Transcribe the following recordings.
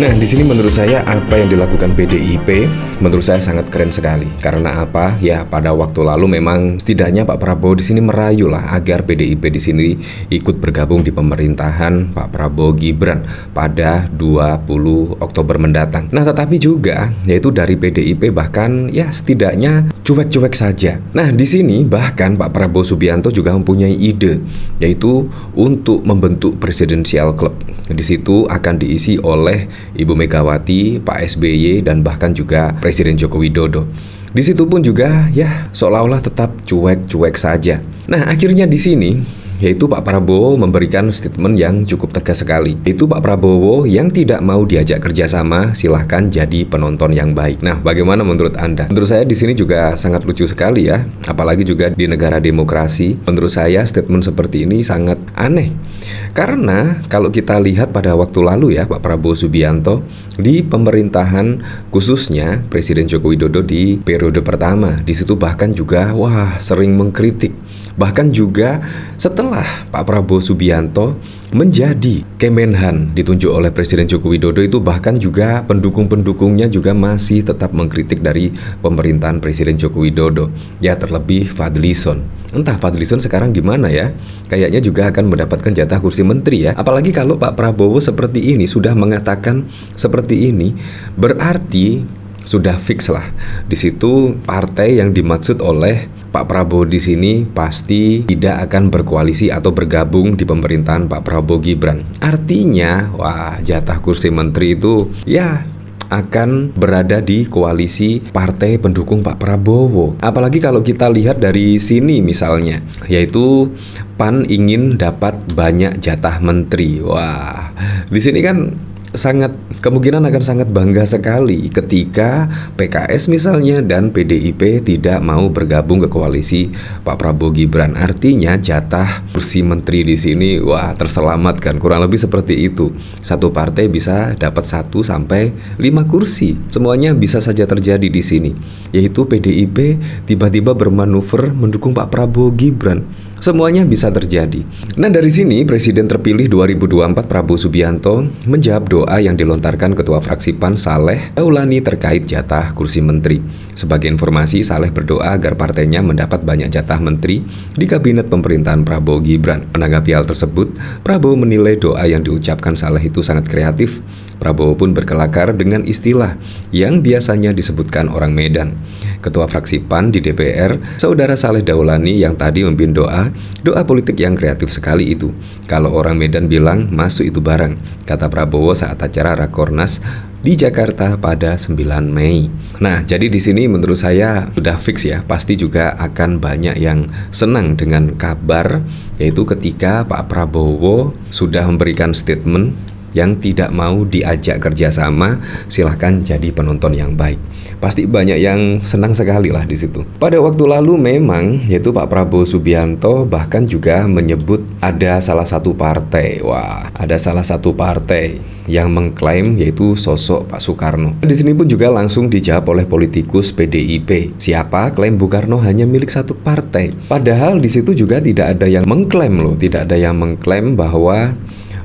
Nah, di sini menurut saya apa yang dilakukan PDIP menurut saya sangat keren sekali. Karena apa? Ya, pada waktu lalu memang setidaknya Pak Prabowo di sini merayu lah agar PDIP di sini ikut bergabung di pemerintahan Pak Prabowo Gibran pada 20 Oktober mendatang. Nah, tetapi juga yaitu dari PDIP bahkan ya setidaknya cuek-cuek saja. Nah, di sini bahkan Pak Prabowo Subianto juga mempunyai ide yaitu untuk membentuk Presidential Club. Di situ akan diisi oleh Ibu Megawati, Pak SBY, dan bahkan juga Presiden Joko Widodo. Di situ pun juga ya seolah-olah tetap cuek-cuek saja. Nah, akhirnya di sini yaitu Pak Prabowo memberikan statement yang cukup tegas sekali. Itu Pak Prabowo yang tidak mau diajak kerjasama, silahkan jadi penonton yang baik. Nah, bagaimana menurut Anda? Menurut saya di sini juga sangat lucu sekali ya, apalagi juga di negara demokrasi. Menurut saya statement seperti ini sangat aneh. Karena kalau kita lihat pada waktu lalu ya, Pak Prabowo Subianto di pemerintahan khususnya Presiden Joko Widodo di periode pertama, di situ bahkan juga sering mengkritik. Bahkan juga setelah Pak Prabowo Subianto menjadi Kemenhan ditunjuk oleh Presiden Joko Widodo, itu bahkan juga pendukung-pendukungnya juga masih tetap mengkritik dari pemerintahan Presiden Joko Widodo. Ya, terlebih Fadlizon. Entah Fadlizon sekarang gimana ya? Kayaknya juga akan mendapatkan jatah kursi menteri ya. Apalagi kalau Pak Prabowo seperti ini sudah mengatakan seperti ini, berarti sudah fix lah. Di situ partai yang dimaksud oleh Pak Prabowo di sini pasti tidak akan berkoalisi atau bergabung di pemerintahan Pak Prabowo Gibran. Artinya, jatah kursi menteri itu ya akan berada di koalisi partai pendukung Pak Prabowo. Apalagi kalau kita lihat dari sini misalnya, yaitu PAN ingin dapat banyak jatah menteri. Di sini kan kemungkinan akan sangat bangga sekali ketika PKS misalnya dan PDIP tidak mau bergabung ke koalisi Pak Prabowo Gibran. Artinya jatah kursi menteri di sini terselamatkan, kurang lebih seperti itu. Satu partai bisa dapat 1 sampai 5 kursi. Semuanya bisa saja terjadi di sini. Yaitu PDIP tiba-tiba bermanuver mendukung Pak Prabowo Gibran. Semuanya bisa terjadi. Nah, dari sini Presiden terpilih 2024 Prabowo Subianto menjawab doa yang dilontarkan Ketua Fraksi PAN Saleh Daulani terkait jatah kursi menteri. Sebagai informasi, Saleh berdoa agar partainya mendapat banyak jatah menteri di kabinet pemerintahan Prabowo Gibran. Menanggapi hal tersebut, Prabowo menilai doa yang diucapkan Saleh itu sangat kreatif. Prabowo pun berkelakar dengan istilah yang biasanya disebutkan orang Medan. Ketua Fraksi PAN di DPR, Saudara Saleh Daulani yang tadi memimpin doa politik yang kreatif sekali itu. Kalau orang Medan bilang masuk itu barang, kata Prabowo saat acara Rakornas di Jakarta pada 9 Mei. Nah, jadi di sini menurut saya sudah fix ya, pasti juga akan banyak yang senang dengan kabar yaitu ketika Pak Prabowo sudah memberikan statement yang tidak mau diajak kerjasama, silahkan jadi penonton yang baik. Pasti banyak yang senang sekali lah di situ. Pada waktu lalu memang yaitu Pak Prabowo Subianto bahkan juga menyebut ada salah satu partai. Ada salah satu partai yang mengklaim yaitu sosok Pak Soekarno. Di sini pun juga langsung dijawab oleh politikus PDIP. Siapa klaim Bung Karno hanya milik satu partai? Padahal di situ juga tidak ada yang mengklaim loh, tidak ada yang mengklaim bahwa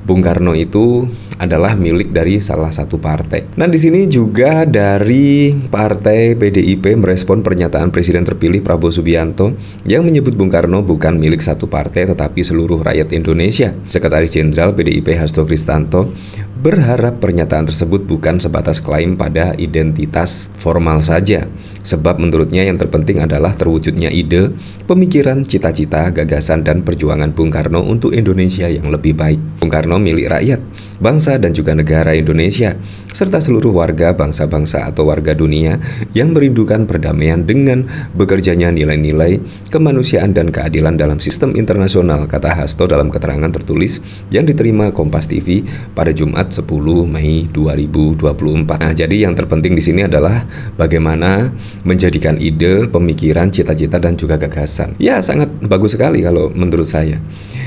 Bung Karno itu adalah milik dari salah satu partai. Nah, di sini juga dari partai PDIP merespon pernyataan Presiden terpilih Prabowo Subianto yang menyebut Bung Karno bukan milik satu partai tetapi seluruh rakyat Indonesia. Sekretaris Jenderal PDIP Hasto Kristanto berharap pernyataan tersebut bukan sebatas klaim pada identitas formal saja, sebab menurutnya yang terpenting adalah terwujudnya ide, pemikiran, cita-cita, gagasan, dan perjuangan Bung Karno untuk Indonesia yang lebih baik. Bung Karno milik rakyat, bangsa, dan juga negara Indonesia, serta seluruh warga bangsa-bangsa atau warga dunia yang merindukan perdamaian dengan bekerjanya nilai-nilai kemanusiaan dan keadilan dalam sistem internasional, kata Hasto dalam keterangan tertulis yang diterima Kompas TV pada Jumat 10 Mei 2024. Nah, jadi yang terpenting di sini adalah bagaimana menjadikan ide, pemikiran, cita-cita, dan juga gagasan. Ya, sangat bagus sekali kalau menurut saya.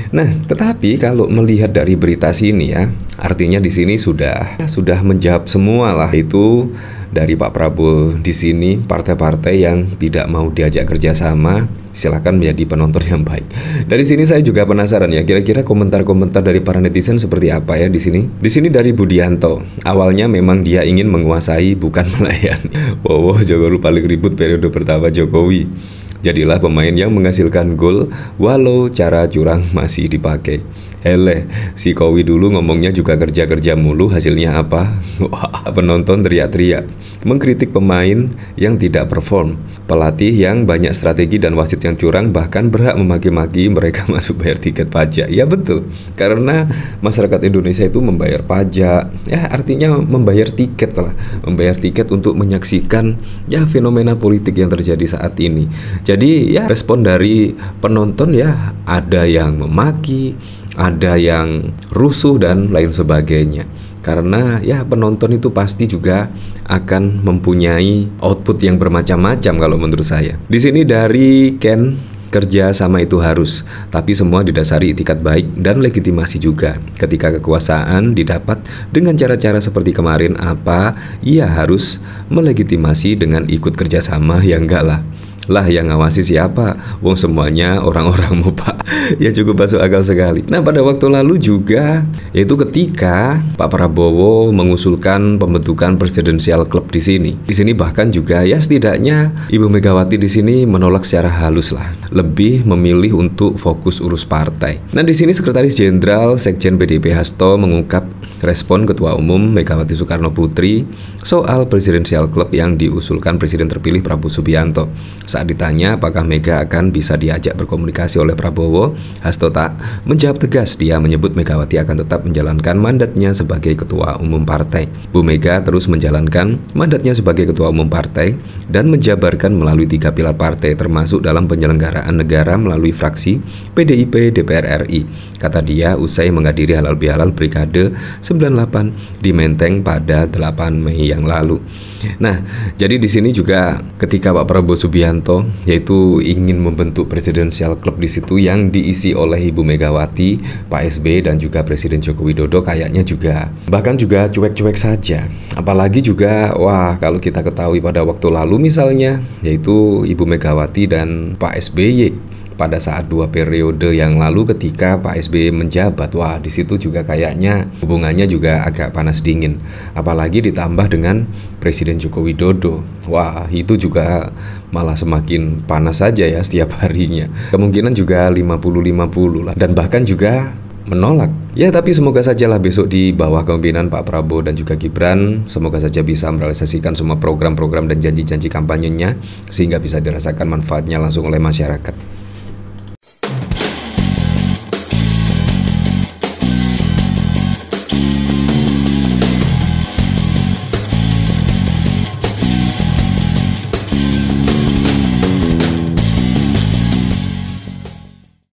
Nah, tetapi kalau melihat dari berita sini ya, artinya di sini sudah menjawab semua lah, itu dari Pak Prabowo di sini, partai-partai yang tidak mau diajak kerjasama, silakan menjadi penonton yang baik. Dari sini saya juga penasaran ya, kira-kira komentar-komentar dari para netizen seperti apa ya di sini. Di sini dari Budianto, awalnya memang dia ingin menguasai bukan melayani. Wow, Jokowi paling ribut periode pertama Jokowi. Jadilah pemain yang menghasilkan gol walau cara curang masih dipakai. Eleh, si Kowi dulu ngomongnya juga kerja-kerja mulu, hasilnya apa? Wah, penonton teriak-teriak, mengkritik pemain yang tidak perform, pelatih yang banyak strategi dan wasit yang curang, bahkan berhak memaki-maki mereka masuk bayar tiket pajak. Ya betul, karena masyarakat Indonesia itu membayar pajak, ya artinya membayar tiket lah, membayar tiket untuk menyaksikan ya fenomena politik yang terjadi saat ini. Jadi ya respon dari penonton ya ada yang memaki, ada yang rusuh dan lain sebagainya. Karena ya penonton itu pasti juga akan mempunyai output yang bermacam-macam kalau menurut saya. Di sini dari Ken, kerja sama itu harus, tapi semua didasari itikat baik dan legitimasi juga. Ketika kekuasaan didapat dengan cara-cara seperti kemarin, apa ia harus melegitimasi dengan ikut kerjasama? Ya enggak lah, yang ngawasi siapa? Wong semuanya orang-orangmu, Pak. Ya cukup masuk akal sekali. Nah, pada waktu lalu juga, yaitu ketika Pak Prabowo mengusulkan pembentukan presidensial club di sini. Di sini bahkan juga ya setidaknya Ibu Megawati di sini menolak secara halus lah, lebih memilih untuk fokus urus partai. Nah, di sini Sekretaris Jenderal Sekjen PDIP Hasto mengungkap respon Ketua Umum Megawati Soekarno Putri soal presidensial club yang diusulkan Presiden terpilih Prabowo Subianto. Saat ditanya apakah Mega akan bisa diajak berkomunikasi oleh Prabowo, Hasto tak menjawab tegas. Dia menyebut Megawati akan tetap menjalankan mandatnya sebagai Ketua Umum Partai. Bu Mega terus menjalankan mandatnya sebagai Ketua Umum Partai dan menjabarkan melalui 3 pilar partai, termasuk dalam penyelenggaraan negara melalui fraksi PDIP DPR RI. Kata dia usai menghadiri halal bihalal Brigade 98 di Menteng pada 8 Mei yang lalu. Nah, jadi di sini juga ketika Pak Prabowo Subianto yaitu ingin membentuk presidensial club di situ yang diisi oleh Ibu Megawati, Pak SBY dan juga Presiden Joko Widodo, kayaknya juga bahkan juga cuek-cuek saja. Apalagi juga wah, kalau kita ketahui pada waktu lalu misalnya yaitu Ibu Megawati dan Pak SBY pada saat 2 periode yang lalu ketika Pak SBY menjabat, wah di situ juga kayaknya hubungannya juga agak panas dingin. Apalagi ditambah dengan Presiden Joko Widodo, wah itu juga malah semakin panas saja ya setiap harinya. Kemungkinan juga 50-50 lah, dan bahkan juga menolak. Ya tapi semoga sajalah besok di bawah kepemimpinan Pak Prabowo dan juga Gibran, semoga saja bisa merealisasikan semua program-program dan janji-janji kampanyenya sehingga bisa dirasakan manfaatnya langsung oleh masyarakat.